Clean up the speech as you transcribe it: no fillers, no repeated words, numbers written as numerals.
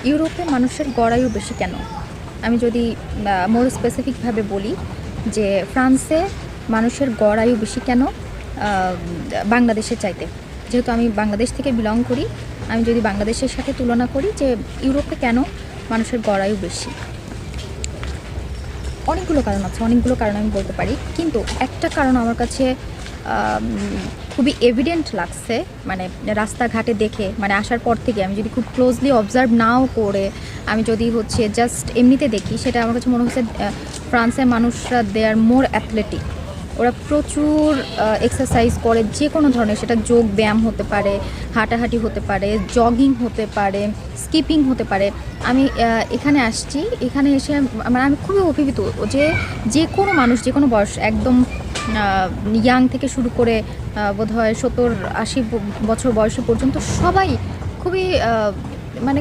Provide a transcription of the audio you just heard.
ইউরোপে মানুষের গড়ায়ু বেশি কেন? আমি যদি মোর স্পেসিফিকভাবে বলি যে ফ্রান্সে মানুষের গড়ায়ু বেশি কেন বাংলাদেশের চাইতে? যেহেতু আমি বাংলাদেশ থেকে বিলং করি, আমি যদি বাংলাদেশের সাথে তুলনা করি যে ইউরোপে কেন মানুষের গড়ায়ু বেশি, অনেকগুলো কারণ আছে, অনেকগুলো কারণ আমি বলতে পারি। কিন্তু একটা কারণ আমার কাছে খুবই এভিডেন্ট লাগছে, মানে রাস্তাঘাটে দেখে, মানে আসার পর থেকে আমি যদি খুব ক্লোজলি অবজার্ভ নাও করে আমি যদি জাস্ট এমনিতে দেখি, সেটা আমার কাছে মনে হচ্ছে ফ্রান্সের মানুষরা দে আর মোর অ্যাথলেটিক। ওরা প্রচুর এক্সারসাইজ করে, যে কোনো ধরনের, সেটা যোগ ব্যায়াম হতে পারে, হাঁটাহাঁটি হতে পারে, জগিং হতে পারে, স্কিপিং হতে পারে। আমি এখানে আসছি, এখানে এসে মানে আমি খুবই অভিভূত যে যে কোনো মানুষ, যে কোনো বয়স, একদম ইয়াং থেকে শুরু করে বোধহয় 70-80 বছর বয়সী পর্যন্ত সবাই খুবই